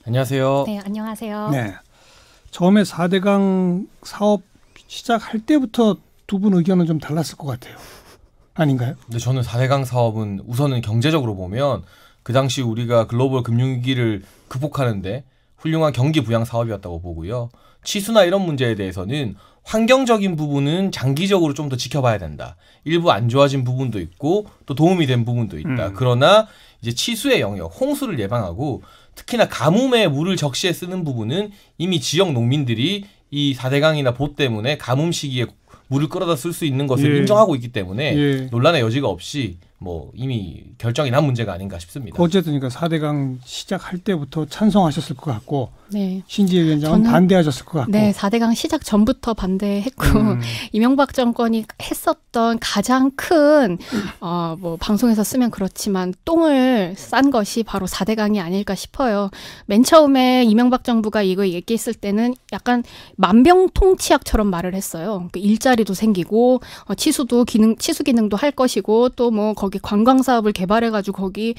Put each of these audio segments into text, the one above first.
안녕하세요. 네, 안녕하세요. 네. 처음에 4대강 사업 시작할 때부터 두 분 의견은 좀 달랐을 것 같아요. 아닌가요? 근데 저는 4대강 사업은 우선은 경제적으로 보면 그 당시 우리가 글로벌 금융위기를 극복하는데 훌륭한 경기 부양 사업이었다고 보고요. 치수나 이런 문제에 대해서는 환경적인 부분은 장기적으로 좀 더 지켜봐야 된다. 일부 안 좋아진 부분도 있고 또 도움이 된 부분도 있다. 그러나 이제 치수의 영역, 홍수를 예방하고 특히나 가뭄에 물을 적시에 쓰는 부분은 이미 지역 농민들이 이 4대강이나 보 때문에 가뭄 시기에 물을 끌어다 쓸 수 있는 것을 인정하고 있기 때문에 논란의 여지가 없이 뭐 이미 결정이 난 문제가 아닌가 싶습니다. 어쨌든 그러니까 4대강 시작할 때부터 찬성하셨을 것 같고 네. 신지혜 위원장은 반대하셨을 것 같고. 네, 4대강 시작 전부터 반대했고 이명박 정권이 했었던 가장 큰 뭐 방송에서 쓰면 그렇지만 똥을 싼 것이 바로 4대강이 아닐까 싶어요. 맨 처음에 이명박 정부가 이거 얘기했을 때는 약간 만병통치약처럼 말을 했어요. 그 일자리도 생기고 치수 기능도 할 것이고 또 뭐 거기 관광 사업을 개발해가지고 거기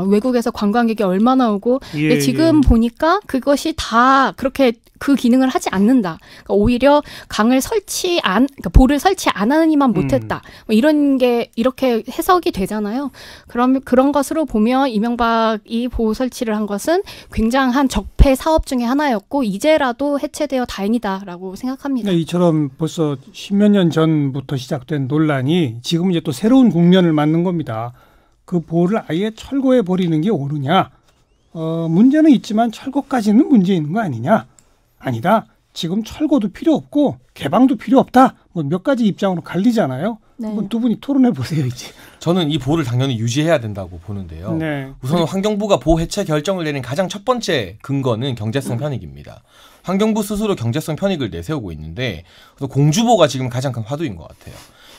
외국에서 관광객이 얼마나 오고 근데 지금 보니까 그것이 다 그렇게 그 기능을 하지 않는다. 그러니까 오히려 강을 그러니까 보를 설치 안 하느니만 못했다. 뭐 이런 게 이렇게 해석이 되잖아요. 그럼 그런 것으로 보면 이명박이 보 설치를 한 것은 굉장한 적폐 사업 중에 하나였고 이제라도 해체되어 다행이다라고 생각합니다. 그러니까 이처럼 벌써 십몇 년 전부터 시작된 논란이 지금 이제 또 새로운 국면을 맞는 겁니다. 그 보를 아예 철거해 버리는 게 옳으냐? 문제는 있지만 철거까지는 문제 있는 거 아니냐? 아니다. 지금 철거도 필요 없고 개방도 필요 없다. 뭐 몇 가지 입장으로 갈리잖아요. 네. 두 분이 토론해 보세요 이제. 저는 이 보를 당연히 유지해야 된다고 보는데요. 네. 우선 환경부가 보 해체 결정을 내린 가장 첫 번째 근거는 경제성 편익입니다. 환경부 스스로 경제성 편익을 내세우고 있는데 공주보가 지금 가장 큰 화두인 것 같아요.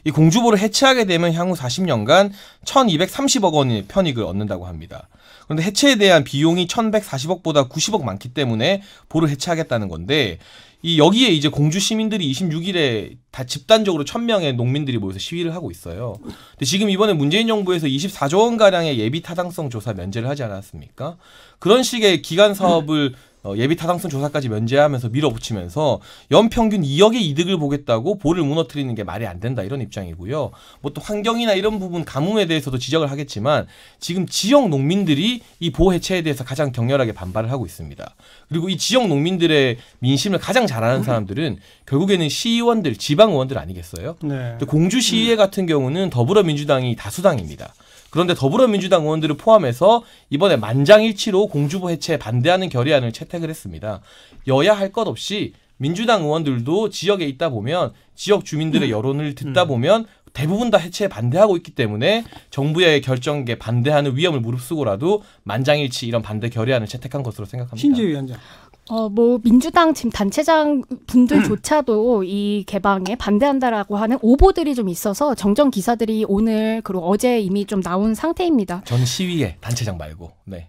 이 공주보를 해체하게 되면 향후 40년간 1,230억 원의 편익을 얻는다고 합니다. 그런데 해체에 대한 비용이 1,140억보다 90억 많기 때문에 보를 해체하겠다는 건데 여기에 이제 공주 시민들이 26일에 다 집단적으로 1,000명의 농민들이 모여서 시위를 하고 있어요. 근데 지금 이번에 문재인 정부에서 24조 원가량의 예비 타당성 조사 면제를 하지 않았습니까? 그런 식의 기간 사업을 예비 타당성 조사까지 면제하면서 밀어붙이면서 연평균 2억의 이득을 보겠다고 보를 무너뜨리는 게 말이 안 된다 이런 입장이고요. 뭐 또 환경이나 이런 부분 가뭄에 대해서도 지적을 하겠지만 지금 지역 농민들이 이 보 해체에 대해서 가장 격렬하게 반발을 하고 있습니다. 그리고 이 지역 농민들의 민심을 가장 잘 아는 사람들은 결국에는 시의원들, 지방의원들 아니겠어요? 네. 공주시의회 같은 경우는 더불어민주당이 다수당입니다. 그런데 더불어민주당 의원들을 포함해서 이번에 만장일치로 공주보 해체에 반대하는 결의안을 채택을 했습니다. 여야 할 것 없이 민주당 의원들도 지역에 있다 보면 지역 주민들의 여론을 듣다 보면 대부분 다 해체에 반대하고 있기 때문에 정부의 결정에 반대하는 위험을 무릅쓰고라도 만장일치 이런 반대 결의안을 채택한 것으로 생각합니다. 신지혜 위원장. 뭐 민주당 지금 단체장 분들조차도 이 개방에 반대한다라고 하는 오보들이 좀 있어서 정정 기사들이 오늘 그리고 어제 이미 좀 나온 상태입니다. 전 시의회 단체장 말고. 네.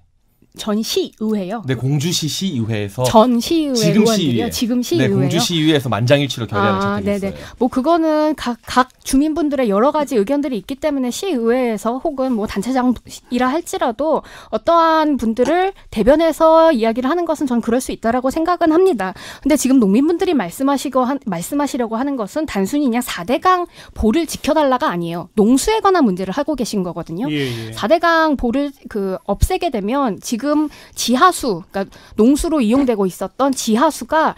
전 시의회요? 네, 공주시 시의회에서 전 시의회 지금 의원들이요? 시의회. 지금 시의회요? 네, 공주시의회에서 만장일치로 결의안을 채택했어요. 네네. 뭐 그거는 각 주민분들의 여러 가지 의견들이 있기 때문에 시의회에서 혹은 뭐 단체장이라 할지라도 어떠한 분들을 대변해서 이야기를 하는 것은 전 그럴 수 있다라고 생각은 합니다. 근데 지금 농민분들이 말씀하시려고 하는 것은 단순히 그냥 4대강 보를 지켜달라가 아니에요. 농수에 관한 문제를 하고 계신 거거든요. 4대강 보를 없애게 되면 지금 지하수, 그러니까 농수로 이용되고 있었던 지하수가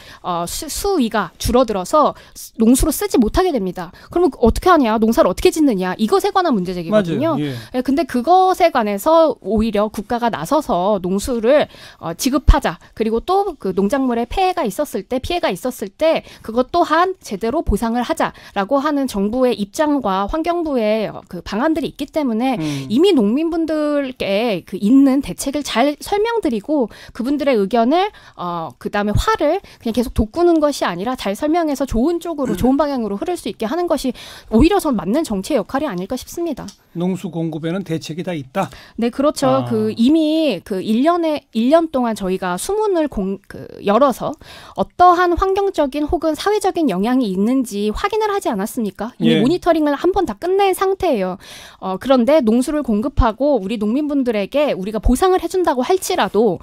수위가 줄어들어서 농수로 쓰지 못하게 됩니다. 그러면 어떻게 하냐? 농사를 어떻게 짓느냐? 이것에 관한 문제 제기거든요. 근데 그것에 관해서 오히려 국가가 나서서 농수를 지급하자. 그리고 또 그 농작물에 피해가 있었을 때 그것 또한 제대로 보상을 하자라고 하는 정부의 입장과 환경부의 그 방안들이 있기 때문에 이미 농민분들께 그 있는 대책을 잘 설명드리고 그분들의 의견을 그다음에 화를 그냥 계속 돋구는 것이 아니라 잘 설명해서 좋은 쪽으로 좋은 방향으로 흐를 수 있게 하는 것이 오히려 전 맞는 정치의 역할이 아닐까 싶습니다. 농수 공급에는 대책이 다 있다. 네, 그렇죠. 이미 1년 동안 저희가 수문을 열어서 어떠한 환경적인 혹은 사회적인 영향이 있는지 확인을 하지 않았습니까? 이미 모니터링을 한 번 다 끝낸 상태예요. 그런데 농수를 공급하고 우리 농민분들에게 우리가 보상을 해준다고 할지라도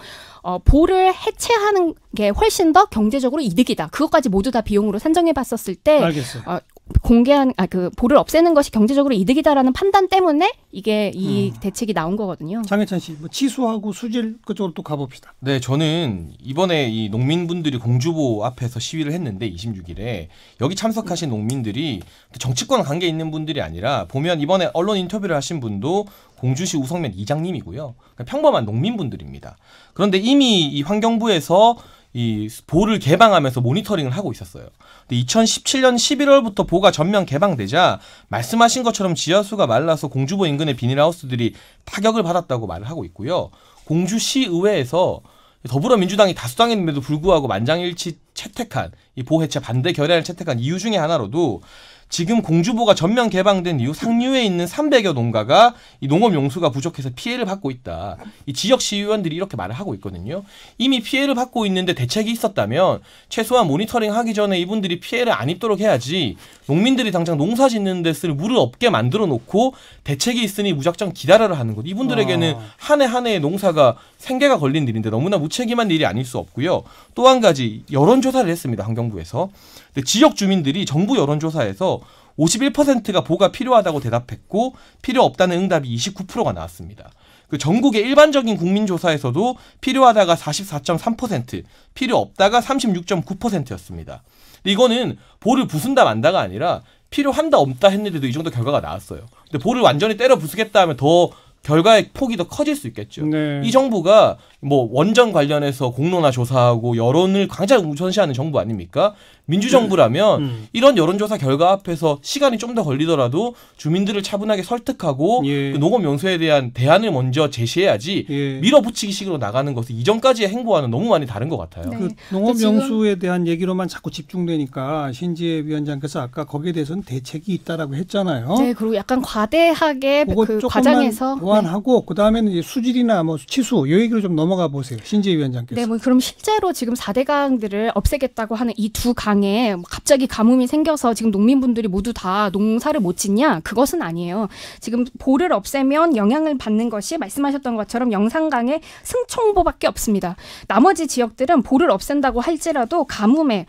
보를 해체하는 게 훨씬 더 경제적으로 이득이다. 그것까지 모두 다 비용으로 산정해봤었을 때 알겠어요. 공개한 보를 없애는 것이 경제적으로 이득이다라는 판단 때문에 이게 이 대책이 나온 거거든요. 장해찬 씨, 뭐 치수하고 수질 그쪽으로 또 가봅시다. 네, 저는 이번에 이 농민분들이 공주보 앞에서 시위를 했는데 26일에 여기 참석하신 농민들이 정치권 관계 있는 분들이 아니라 보면 이번에 언론 인터뷰를 하신 분도 공주시 우성면 이장님이고요. 그러니까 평범한 농민분들입니다. 그런데 이미 이 환경부에서 이 보를 개방하면서 모니터링을 하고 있었어요. 근데 2017년 11월부터 보가 전면 개방되자 말씀하신 것처럼 지하수가 말라서 공주보 인근의 비닐하우스들이 타격을 받았다고 말을 하고 있고요. 공주시 의회에서 더불어민주당이 다수당임에도 불구하고 만장일치 채택한 이 보 해체 반대 결의안을 채택한 이유 중에 하나로도 지금 공주보가 전면 개방된 이후 상류에 있는 300여 농가가 이 농업 용수가 부족해서 피해를 받고 있다. 이 지역 시의원들이 이렇게 말을 하고 있거든요. 이미 피해를 받고 있는데 대책이 있었다면 최소한 모니터링 하기 전에 이분들이 피해를 안 입도록 해야지 농민들이 당장 농사 짓는 데 쓸 물을 없게 만들어 놓고 대책이 있으니 무작정 기다려라 하는 것. 이분들에게는 한 해 한 해의 농사가 생계가 걸린 일인데 너무나 무책임한 일이 아닐 수 없고요. 또 한 가지 여론조사를 했습니다. 환경부에서. 근데 지역 주민들이 정부 여론조사에서 51%가 보가 필요하다고 대답했고 필요 없다는 응답이 29%가 나왔습니다. 그 전국의 일반적인 국민조사에서도 필요하다가 44.3%, 필요 없다가 36.9%였습니다. 근데 이거는 보를 부순다 만다가 아니라 필요한다 없다 했는데도 이 정도 결과가 나왔어요. 근데 보를 완전히 때려 부수겠다 하면 더 결과의 폭이 더 커질 수 있겠죠. 네. 이 정부가 뭐 원전 관련해서 공론화 조사하고 여론을 가장 우선시하는 정부 아닙니까? 민주정부라면 이런 여론조사 결과 앞에서 시간이 좀 더 걸리더라도 주민들을 차분하게 설득하고 그 농업 용수에 대한 대안을 먼저 제시해야지 밀어붙이기식으로 나가는 것은 이전까지의 행보와는 너무 많이 다른 것 같아요. 네. 그 농업 용수에 대한 얘기로만 자꾸 집중되니까 신지혜 위원장께서 아까 거기에 대해서는 대책이 있다라고 했잖아요. 네, 그리고 약간 과대하게 그 과정에서 보완하고 그다음에는 이제 수질이나 뭐 치수 이 얘기로 좀 넘어가 보세요. 신지혜 위원장께서. 네, 뭐 그럼 실제로 지금 4대강들을 없애겠다고 하는 이 두 강에 갑자기 가뭄이 생겨서 지금 농민분들이 모두 다 농사를 못 짓냐? 그것은 아니에요. 지금 보를 없애면 영향을 받는 것이 말씀하셨던 것처럼 영산강의 승총보밖에 없습니다. 나머지 지역들은 보를 없앤다고 할지라도 가뭄에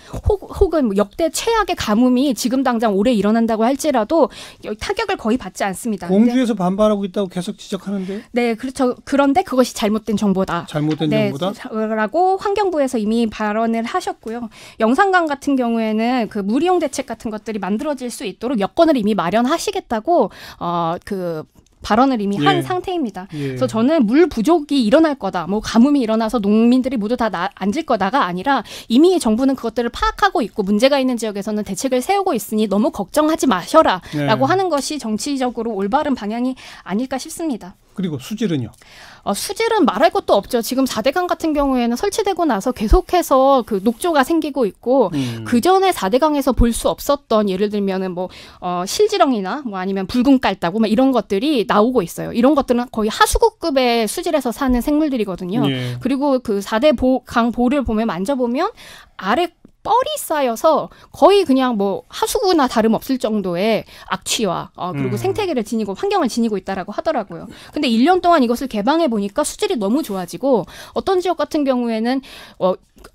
혹은 뭐 역대 최악의 가뭄이 지금 당장 올해 일어난다고 할지라도 타격을 거의 받지 않습니다. 공주에서 반발하고 있다고 계속 지적하는데. 네, 그렇죠. 그런데 그것이 잘못된 정보다. 잘못된 정보다. 라고 환경부에서 이미 발언을 하셨고요. 영산강 같은 경우에는 그 물이용 대책 같은 것들이 만들어질 수 있도록 여건을 이미 마련하시겠다고 그 발언을 이미 한 상태입니다. 그래서 저는 물 부족이 일어날 거다. 뭐 가뭄이 일어나서 농민들이 모두 다 앉을 거다가 아니라 이미 정부는 그것들을 파악하고 있고 문제가 있는 지역에서는 대책을 세우고 있으니 너무 걱정하지 마셔라라고 하는 것이 정치적으로 올바른 방향이 아닐까 싶습니다. 그리고 수질은요? 수질은 말할 것도 없죠. 지금 4대강 같은 경우에는 설치되고 나서 계속해서 그 녹조가 생기고 있고 그 전에 4대강에서 볼 수 없었던 예를 들면은 뭐 실지렁이나 뭐 아니면 붉은 깔따구 뭐 이런 것들이 나오고 있어요. 이런 것들은 거의 하수구급의 수질에서 사는 생물들이거든요. 그리고 그 4대 강 보를 보면 만져보면 아래 뻘이 쌓여서 거의 그냥 뭐 하수구나 다름없을 정도의 악취와 그리고 생태계를 지니고 환경을 지니고 있다라고 하더라고요. 근데 1년 동안 이것을 개방해 보니까 수질이 너무 좋아지고 어떤 지역 같은 경우에는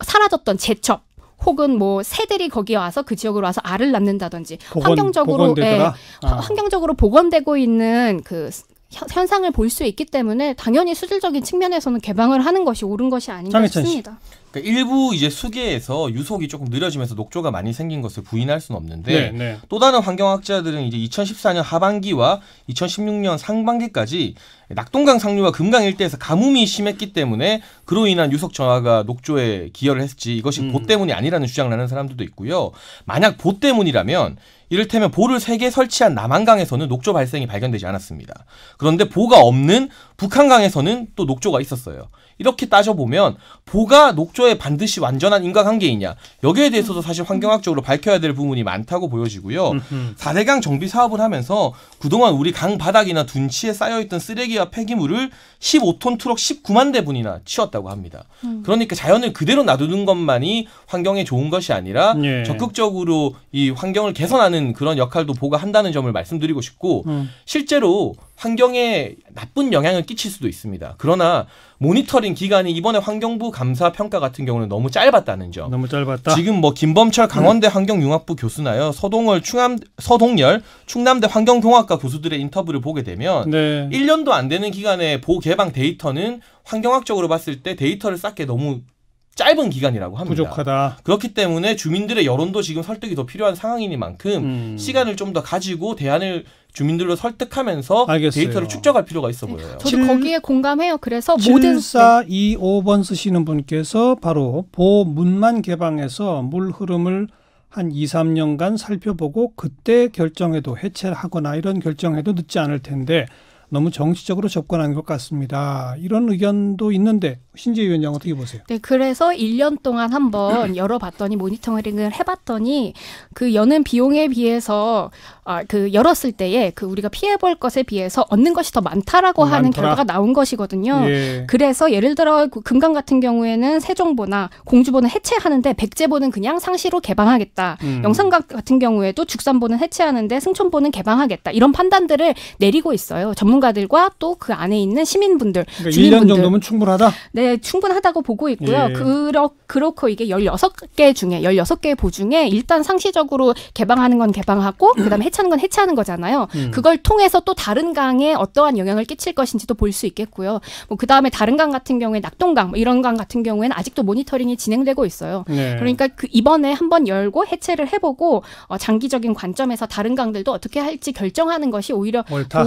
사라졌던 제첩 혹은 뭐 새들이 거기에 와서 그 지역으로 와서 알을 낳는다든지 환경적으로 환경적으로 복원되고 있는 그 현상을 볼 수 있기 때문에 당연히 수질적인 측면에서는 개방을 하는 것이 옳은 것이 아닌가 싶습니다. 그러니까 일부 이제 수계에서 유속이 조금 느려지면서 녹조가 많이 생긴 것을 부인할 수는 없는데 또 다른 환경학자들은 이제 2014년 하반기와 2016년 상반기까지 낙동강 상류와 금강 일대에서 가뭄이 심했기 때문에 그로 인한 유속 정화가 녹조에 기여를 했지 이것이 보 때문이 아니라는 주장을 하는 사람들도 있고요. 만약 보 때문이라면 이를테면 보를 3개 설치한 남한강에서는 녹조 발생이 발견되지 않았습니다. 그런데 보가 없는 북한강에서는 또 녹조가 있었어요. 이렇게 따져보면 보가 녹조에 반드시 완전한 인과관계이냐 여기에 대해서도 사실 환경학적으로 밝혀야 될 부분이 많다고 보여지고요. 4대강 정비 사업을 하면서 그동안 우리 강 바닥이나 둔치에 쌓여있던 쓰레기와 폐기물을 15톤 트럭 19만 대분이나 치웠다고 합니다. 그러니까 자연을 그대로 놔두는 것만이 환경에 좋은 것이 아니라 예. 적극적으로 이 환경을 개선하는 그런 역할도 보가 한다는 점을 말씀드리고 싶고 실제로 환경에 나쁜 영향을 끼칠 수도 있습니다. 그러나 모니터링 기간이 이번에 환경부 감사 평가 같은 경우는 너무 짧았다는 점. 너무 짧았다. 지금 뭐 김범철 강원대 환경융합부 교수나요, 서동열 충남대 환경공학과 교수들의 인터뷰를 보게 되면 네. 1년도 안 되는 기간에 보 개방 데이터는 환경학적으로 봤을 때 데이터를 쌓기 너무 짧은 기간이라고 합니다. 부족하다. 그렇기 때문에 주민들의 여론도 지금 설득이 더 필요한 상황이니만큼 시간을 좀 더 가지고 대안을 주민들로 설득하면서 알겠어요. 데이터를 축적할 필요가 있어 보여요. 저도 거기에 공감해요. 그래서 모든 7425번 쓰시는 분께서 바로 보문만 개방해서 물 흐름을 한 2, 3년간 살펴보고 그때 결정해도 해체를 하거나 이런 결정해도 늦지 않을 텐데 너무 정치적으로 접근하는 것 같습니다. 이런 의견도 있는데 신재 위원장 어떻게 보세요? 네, 그래서 1년 동안 한번 열어봤더니 모니터링을 해봤더니 그 여는 비용에 비해서 그 열었을 때에 그 우리가 피해볼 것에 비해서 얻는 것이 더 많다라고 하는 많더라. 결과가 나온 것이거든요. 예. 그래서 예를 들어 금강 같은 경우에는 세종보나 공주보는 해체하는데 백제보는 그냥 상시로 개방하겠다. 영산강 같은 경우에도 죽산보는 해체하는데 승천보는 개방하겠다. 이런 판단들을 내리고 있어요. 전문가들과 또 그 안에 있는 시민분들, 그러니까 주민분들. 1년 정도면 충분하다? 네, 충분하다고 보고 있고요. 예. 그렇고 이게 16개 보 중에 일단 상시적으로 개방하는 건 개방하고 그다음에 해체하는 건 해체하는 거잖아요. 그걸 통해서 또 다른 강에 어떠한 영향을 끼칠 것인지도 볼 수 있겠고요. 뭐 그다음에 다른 강 같은 경우에 낙동강 뭐 이런 강 같은 경우에는 아직도 모니터링이 진행되고 있어요. 네. 그러니까 이번에 한번 열고 해체를 해보고 장기적인 관점에서 다른 강들도 어떻게 할지 결정하는 것이 오히려 옳다.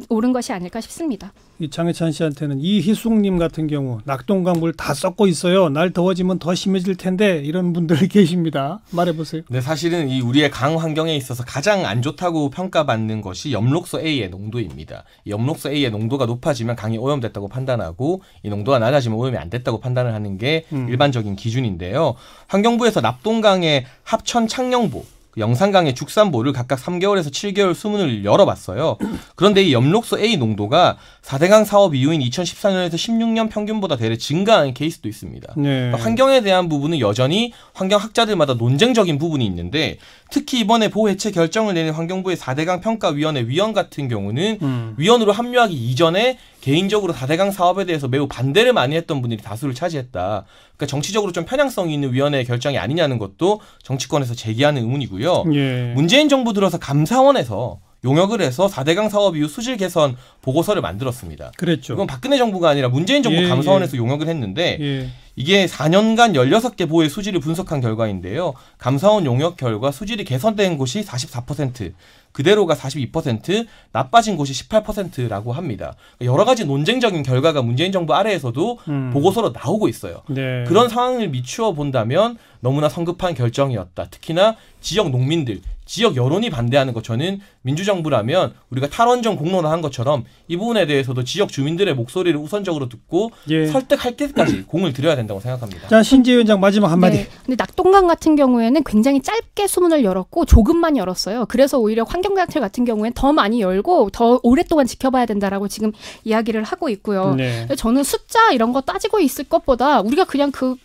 옳은 것이 아닐까 싶습니다. 이 장해찬 씨한테는 이희숙님 같은 경우 낙동강 물 다 썩고 있어요. 날 더워지면 더 심해질 텐데 이런 분들이 계십니다. 말해보세요. 네, 사실은 이 우리의 강 환경에 있어서 가장 안 좋다고 평가받는 것이 엽록소 A의 농도입니다. 이 엽록소 A의 농도가 높아지면 강이 오염됐다고 판단하고 이 농도가 낮아지면 오염이 안 됐다고 판단을 하는 게 일반적인 기준인데요. 환경부에서 납동강의 합천 창녕보, 영산강의 죽산보를 각각 3개월에서 7개월 수문을 열어봤어요. 그런데 이 엽록소 A 농도가 4대강 사업 이후인 2014년에서 16년 평균보다 대략 증가한 케이스도 있습니다. 네. 그러니까 환경에 대한 부분은 여전히 환경학자들마다 논쟁적인 부분이 있는데 특히 이번에 보해체 결정을 내린 환경부의 4대강 평가위원회 위원 같은 경우는 위원으로 합류하기 이전에 개인적으로 4대강 사업에 대해서 매우 반대를 많이 했던 분들이 다수를 차지했다. 그러니까 정치적으로 좀 편향성이 있는 위원회의 결정이 아니냐는 것도 정치권에서 제기하는 의문이고요. 예. 문재인 정부 들어서 감사원에서 용역을 해서 4대강 사업 이후 수질 개선 보고서를 만들었습니다. 그랬죠. 이건 박근혜 정부가 아니라 문재인 정부 예, 감사원에서 용역을 했는데 예. 이게 4년간 16개 보의 수질을 분석한 결과인데요. 감사원 용역 결과 수질이 개선된 곳이 44%, 그대로가 42%, 나빠진 곳이 18%라고 합니다. 여러 가지 논쟁적인 결과가 문재인 정부 아래에서도 보고서로 나오고 있어요. 네. 그런 상황을 미추어 본다면 너무나 성급한 결정이었다. 특히나 지역 농민들, 지역 여론이 반대하는 것, 저는 민주정부라면 우리가 탈원전 공론화한 것처럼 이 부분에 대해서도 지역 주민들의 목소리를 우선적으로 듣고 예. 설득할 때까지 공을 들여야 된다고 생각합니다. 자, 신재 위원장 마지막 한마디. 네. 근데 낙동강 같은 경우에는 굉장히 짧게 수문을 열었고 조금만 열었어요. 그래서 오히려 환경단체 같은 경우에는 더 많이 열고 더 오랫동안 지켜봐야 된다라고 지금 이야기를 하고 있고요. 네. 저는 숫자 이런 거 따지고 있을 것보다 우리가 그냥 그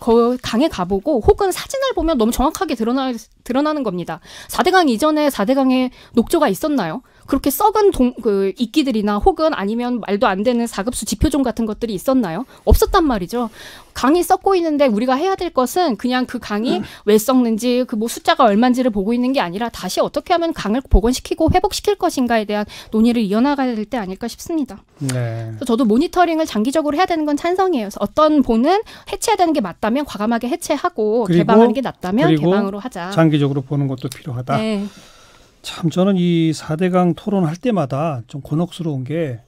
강에 가보고 혹은 사진을 보면 너무 정확하게 드러나는 겁니다. 4대강 이전에 4대강에 녹조가 있었나요? 그렇게 썩은 이끼들이나 혹은 아니면 말도 안 되는 사급수 지표종 같은 것들이 있었나요? 없었단 말이죠. 강이 썩고 있는데 우리가 해야 될 것은 그냥 그 강이 왜 썩는지 그 뭐 숫자가 얼마인지를 보고 있는 게 아니라 다시 어떻게 하면 강을 복원시키고 회복시킬 것인가에 대한 논의를 이어나가야 될 때 아닐까 싶습니다. 네. 그래서 저도 모니터링을 장기적으로 해야 되는 건 찬성이에요. 그래서 어떤 보는 해체해야 되는 게 맞다면 과감하게 해체하고 그리고, 개방하는 게 낫다면 그리고 개방으로 하자. 장기적으로 보는 것도 필요하다. 네. 참 저는 이 4대강 토론할 때마다 좀 곤혹스러운 게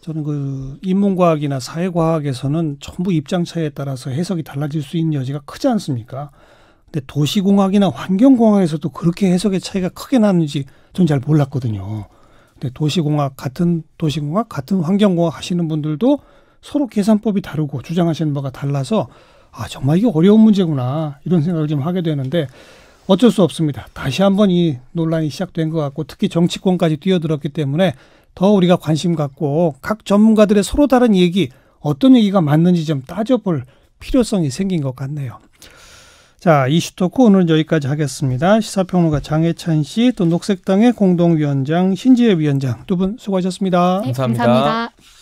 저는 그 인문과학이나 사회과학에서는 전부 입장 차이에 따라서 해석이 달라질 수 있는 여지가 크지 않습니까? 근데 도시공학이나 환경공학에서도 그렇게 해석의 차이가 크게 나는지 전 잘 몰랐거든요. 근데 같은 도시공학, 같은 환경공학 하시는 분들도 서로 계산법이 다르고 주장하시는 바가 달라서 정말 이게 어려운 문제구나 이런 생각을 좀 하게 되는데 어쩔 수 없습니다. 다시 한번 이 논란이 시작된 것 같고 특히 정치권까지 뛰어들었기 때문에 더 우리가 관심 갖고 각 전문가들의 서로 다른 얘기 어떤 얘기가 맞는지 좀 따져볼 필요성이 생긴 것 같네요. 자, 이슈토크 오늘은 여기까지 하겠습니다. 시사평론가 장혜찬 씨, 또 녹색당의 공동위원장 신지혜 위원장 두 분 수고하셨습니다. 네, 감사합니다. 감사합니다.